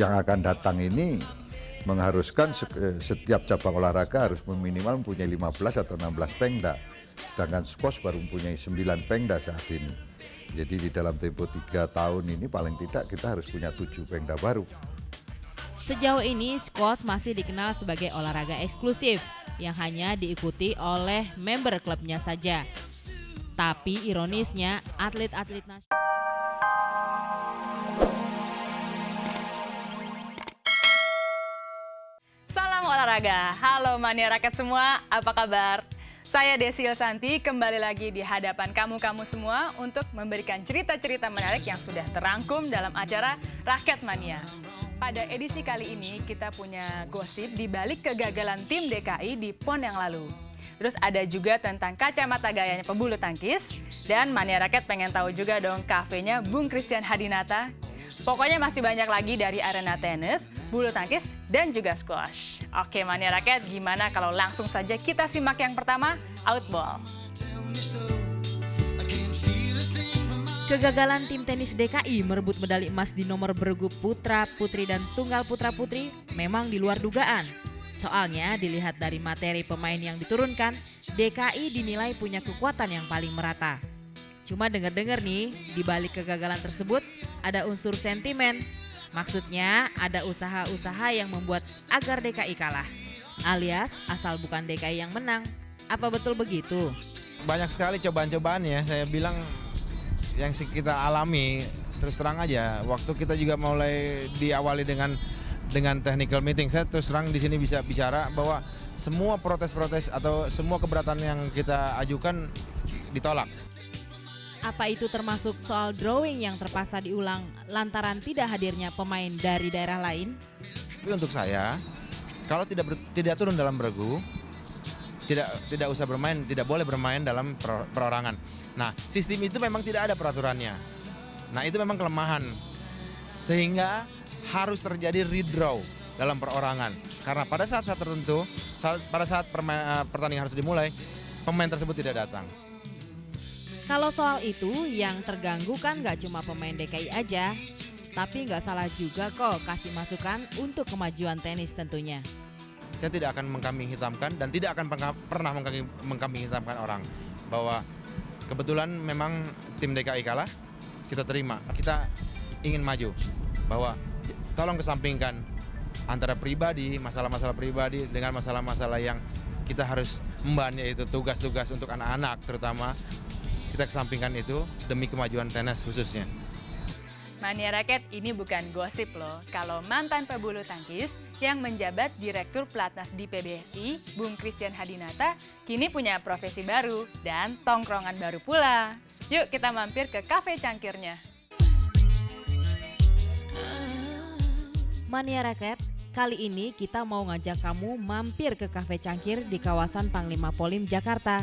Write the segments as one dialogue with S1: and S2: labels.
S1: yang akan datang ini mengharuskan setiap cabang olahraga harus minimal mempunyai 15 atau 16 pengda. Sedangkan squash baru mempunyai 9 pengda saat ini. Jadi di dalam tempo 3 tahun ini paling tidak kita harus punya 7 pengda baru.
S2: Sejauh ini squash masih dikenal sebagai olahraga eksklusif yang hanya diikuti oleh member klubnya saja. Tapi ironisnya atlet-atlet nasional
S3: olahraga. Halo mania raket semua, apa kabar? Saya Desi Ilsanti kembali lagi di hadapan kamu semua untuk memberikan cerita-cerita menarik yang sudah terangkum dalam acara Raket Mania. Pada edisi kali ini kita punya gosip di balik kegagalan tim DKI di PON yang lalu. Terus ada juga tentang kacamata gayanya pebulu tangkis dan mania raket pengen tahu juga dong kafenya Bung Christian Hadinata. Pokoknya masih banyak lagi dari arena tenis, bulu tangkis, dan juga squash. Oke mania rakyat, gimana kalau langsung saja kita simak yang pertama, Outball.
S2: Kegagalan tim tenis DKI merebut medali emas di nomor bergu putra, putri, dan tunggal putra putri memang di luar dugaan. Soalnya dilihat dari materi pemain yang diturunkan, DKI dinilai punya kekuatan yang paling merata. Cuma dengar-dengar nih, di balik kegagalan tersebut ada unsur sentimen. Maksudnya ada usaha-usaha yang membuat agar DKI kalah. Alias asal bukan DKI yang menang. Apa betul begitu?
S4: Banyak sekali cobaan-cobaan ya, saya bilang yang kita alami. Terus terang aja, waktu kita juga mulai diawali dengan technical meeting, saya terus terang di sini bisa bicara bahwa semua protes-protes atau semua keberatan yang kita ajukan ditolak.
S2: Apa itu termasuk soal drawing yang terpaksa diulang lantaran tidak hadirnya pemain dari daerah lain?
S4: Tapi untuk saya, kalau tidak turun dalam beregu, tidak usah bermain, tidak boleh bermain dalam perorangan. Nah, sistem itu memang tidak ada peraturannya. Nah, itu memang kelemahan. Sehingga harus terjadi redraw dalam perorangan. Karena pada saat-saat tertentu, pada saat pertandingan harus dimulai, pemain tersebut tidak datang.
S2: Kalau soal itu, yang terganggu kan nggak cuma pemain DKI aja, tapi nggak salah juga kok kasih masukan untuk kemajuan tenis tentunya.
S4: Saya tidak akan mengkambing hitamkan dan tidak akan pernah mengkambing hitamkan orang. Bahwa kebetulan memang tim DKI kalah, kita terima. Kita ingin maju. Bahwa tolong kesampingkan antara pribadi, masalah-masalah pribadi dengan masalah-masalah yang kita harus memban, yaitu tugas-tugas untuk anak-anak terutama. Kita kesampingkan itu demi kemajuan tenis khususnya.
S3: Mania raket, ini bukan gosip loh. Kalau mantan pebulu tangkis yang menjabat Direktur Pelatnas di PBSI, Bung Christian Hadinata, kini punya profesi baru dan tongkrongan baru pula. Yuk kita mampir ke kafe cangkirnya.
S2: Mania raket, kali ini kita mau ngajak kamu mampir ke kafe cangkir di kawasan Panglima Polim, Jakarta.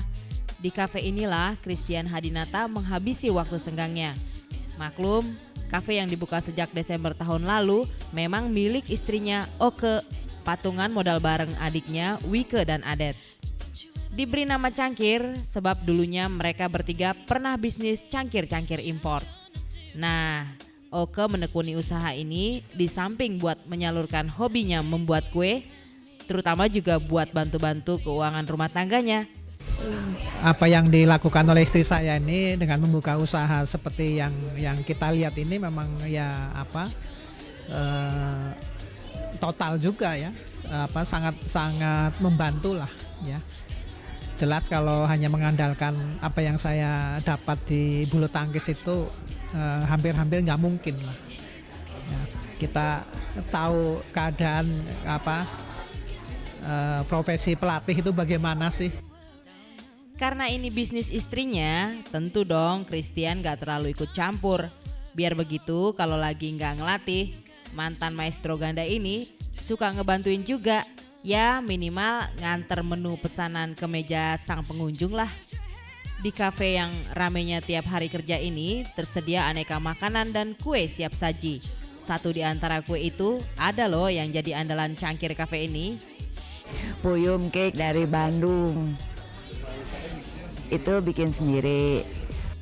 S2: Di kafe inilah Christian Hadinata menghabisi waktu senggangnya. Maklum, kafe yang dibuka sejak Desember tahun lalu memang milik istrinya Oke, patungan modal bareng adiknya Wike dan Adet. Diberi nama Cangkir sebab dulunya mereka bertiga pernah bisnis cangkir-cangkir impor. Nah, Oke menekuni usaha ini di samping buat menyalurkan hobinya membuat kue, terutama juga buat bantu-bantu keuangan rumah tangganya.
S5: Apa yang dilakukan oleh istri saya ini dengan membuka usaha seperti yang kita lihat ini memang ya total juga ya, sangat membantu lah ya. Jelas kalau hanya mengandalkan apa yang saya dapat di bulu tangkis itu hampir-hampir nggak mungkin lah. Ya, kita tahu keadaan profesi pelatih itu bagaimana sih.
S2: Karena ini bisnis istrinya, tentu dong Christian gak terlalu ikut campur. Biar begitu kalau lagi gak ngelatih, mantan maestro ganda ini suka ngebantuin juga. Ya minimal nganter menu pesanan ke meja sang pengunjung lah. Di kafe yang ramenya tiap hari kerja ini tersedia aneka makanan dan kue siap saji. Satu di antara kue itu ada loh yang jadi andalan cangkir kafe ini.
S6: Puyum cake dari Bandung. Itu bikin sendiri.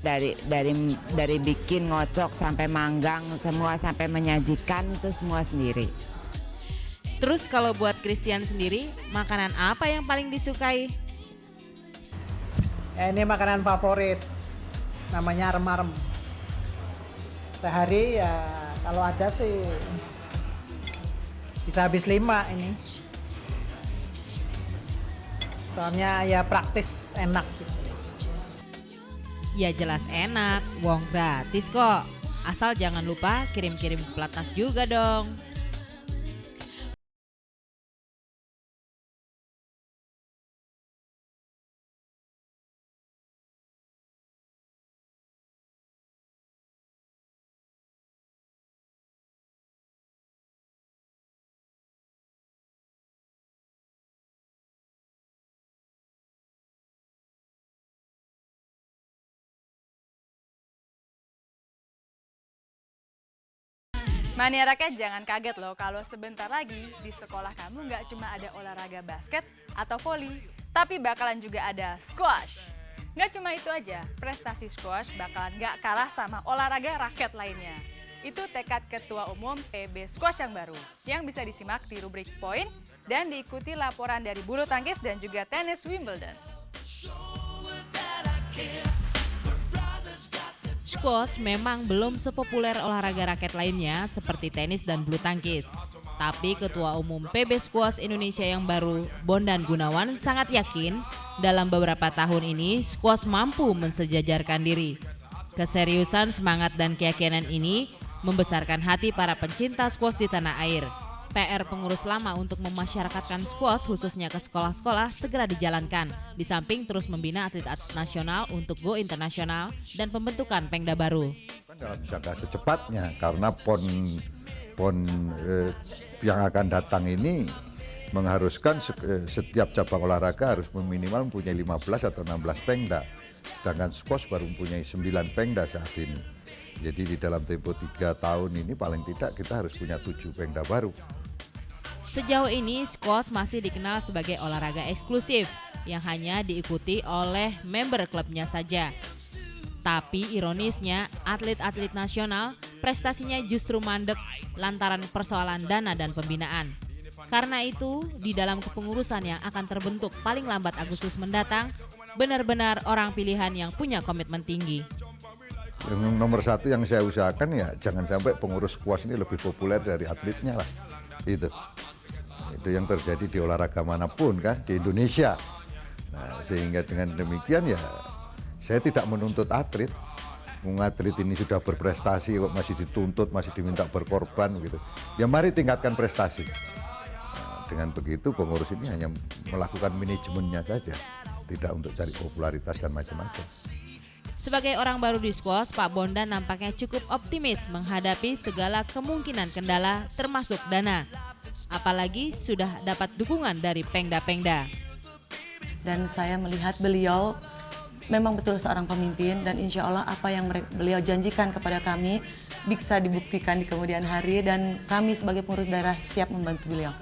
S6: dari bikin ngocok sampai manggang semua sampai menyajikan itu semua sendiri.
S2: Terus kalau buat Christian sendiri, makanan apa yang paling disukai?
S5: Ini makanan favorit, namanya arem-arem. Sehari ya kalau ada sih bisa habis 5 ini. Soalnya ya praktis, enak gitu.
S2: Ya jelas enak, wong gratis kok. Asal jangan lupa kirim-kirim ke pelatnas juga dong.
S3: Mania Rakyat jangan kaget loh kalau sebentar lagi di sekolah kamu nggak cuma ada olahraga basket atau voli, tapi bakalan juga ada squash. Nggak cuma itu aja, prestasi squash bakalan nggak kalah sama olahraga raket lainnya. Itu tekad Ketua Umum PB Squash yang baru, yang bisa disimak di rubrik Poin dan diikuti laporan dari bulu tangkis dan juga tenis Wimbledon.
S2: Squash memang belum sepopuler olahraga raket lainnya seperti tenis dan bulu tangkis. Tapi Ketua Umum PB Squash Indonesia yang baru, Bondan Gunawan, sangat yakin dalam beberapa tahun ini squash mampu mensejajarkan diri. Keseriusan, semangat, dan keyakinan ini membesarkan hati para pencinta squash di tanah air. PR pengurus lama untuk memasyarakatkan squash khususnya ke sekolah-sekolah segera dijalankan. Di samping terus membina atlet-atlet nasional untuk go internasional dan pembentukan Pengda baru.
S1: Dalam jangka secepatnya karena pon yang akan datang ini mengharuskan setiap cabang olahraga harus minimal mempunyai 15 atau 16 Pengda. Sedangkan squash baru mempunyai 9 Pengda saat ini. Jadi di dalam tempo 3 tahun ini paling tidak kita harus punya 7 Pengda baru.
S2: Sejauh ini squash masih dikenal sebagai olahraga eksklusif yang hanya diikuti oleh member klubnya saja. Tapi ironisnya atlet-atlet nasional prestasinya justru mandek lantaran persoalan dana dan pembinaan. Karena itu di dalam kepengurusan yang akan terbentuk paling lambat Agustus mendatang, benar-benar orang pilihan yang punya komitmen tinggi.
S1: Yang nomor satu yang saya usahakan ya jangan sampai pengurus squash ini lebih populer dari atletnya lah. Itu yang terjadi di olahraga manapun kan di Indonesia. Nah, sehingga dengan demikian ya saya tidak menuntut atlet. Atlet ini sudah berprestasi kok masih dituntut, masih diminta berkorban gitu. Ya mari tingkatkan prestasi. Nah, dengan begitu pengurus ini hanya melakukan manajemennya saja, tidak untuk cari popularitas dan macam-macam.
S2: Sebagai orang baru di squash, Pak Bondan nampaknya cukup optimis menghadapi segala kemungkinan kendala termasuk dana. Apalagi sudah dapat dukungan dari Pengda-Pengda.
S7: Dan saya melihat beliau memang betul seorang pemimpin dan insya Allah apa yang beliau janjikan kepada kami bisa dibuktikan di kemudian hari dan kami sebagai pengurus daerah siap membantu beliau.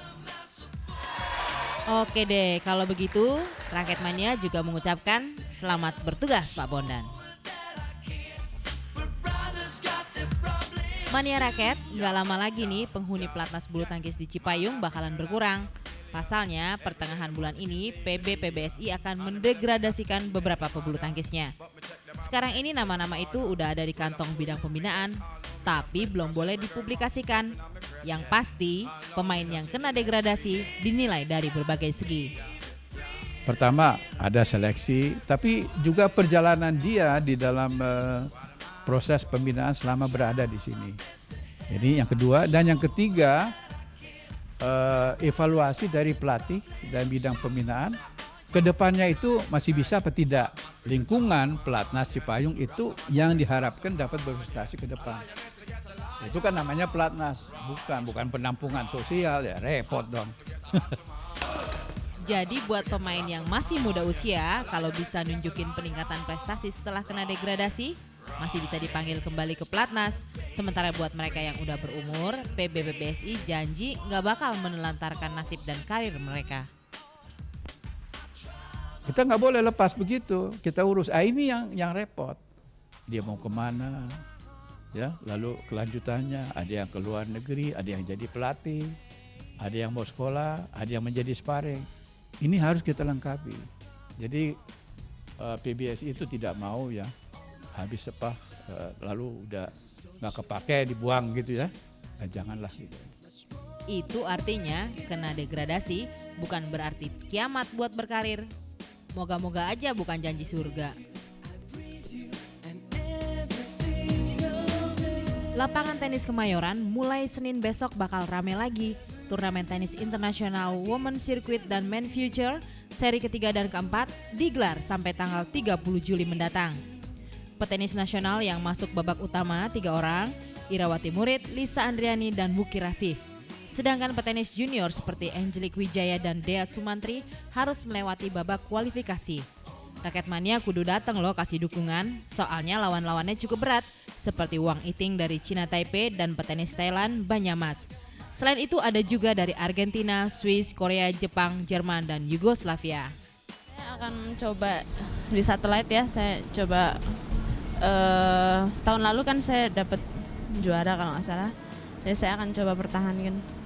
S2: Oke deh, kalau begitu Rakyat Mania juga mengucapkan selamat bertugas Pak Bondan. Mania Rakyat, nggak lama lagi nih penghuni pelatnas bulu tangkis di Cipayung bakalan berkurang. Pasalnya, pertengahan bulan ini PB PBSI akan mendegradasikan beberapa pebulu tangkisnya. Sekarang ini nama-nama itu udah ada di kantong bidang pembinaan, tapi belum boleh dipublikasikan. Yang pasti, pemain yang kena degradasi dinilai dari berbagai segi.
S8: Pertama, ada seleksi, tapi juga perjalanan dia di dalam proses pembinaan selama berada di sini. Jadi yang kedua dan yang ketiga, evaluasi dari pelatih dan bidang pembinaan kedepannya itu masih bisa apa tidak. Lingkungan pelatnas Cipayung itu yang diharapkan dapat berprestasi ke depan. Itu kan namanya pelatnas, bukan penampungan sosial, ya repot dong.
S2: Jadi buat pemain yang masih muda usia, kalau bisa nunjukin peningkatan prestasi setelah kena degradasi, masih bisa dipanggil kembali ke pelatnas. Sementara buat mereka yang udah berumur, PB PBSI janji nggak bakal menelantarkan nasib dan karir mereka.
S8: Kita nggak boleh lepas begitu, kita urus. Ini yang repot. dia mau kemana, ya, lalu kelanjutannya ada yang ke luar negeri, ada yang jadi pelatih, ada yang mau sekolah, ada yang menjadi sparring. Ini harus kita lengkapi. Jadi PBSI itu tidak mau ya habis lalu udah nggak kepake dibuang gitu ya. Nah, janganlah gitu.
S2: Itu artinya kena degradasi bukan berarti kiamat buat berkarir. Moga-moga aja bukan janji surga. Lapangan tenis Kemayoran mulai Senin besok bakal rame lagi. Turnamen tenis internasional Women Circuit dan Men Future seri ketiga dan keempat digelar sampai tanggal 30 Juli mendatang. Petenis nasional yang masuk babak utama 3 orang, Irawati Murid, Lisa Andriani, dan Muki Rasih. Sedangkan petenis junior seperti Angelique Wijaya dan Dea Sumantri harus melewati babak kualifikasi. Raket Mania kudu dateng loh kasih dukungan, soalnya lawan-lawannya cukup berat, seperti Wang Iting dari Cina Taipei dan petenis Thailand Banyamas. Selain itu ada juga dari Argentina, Swiss, Korea, Jepang, Jerman, dan Yugoslavia.
S9: Saya akan coba di satellite ya, saya coba tahun lalu kan saya dapat juara kalau nggak salah. Jadi saya akan coba pertahankan.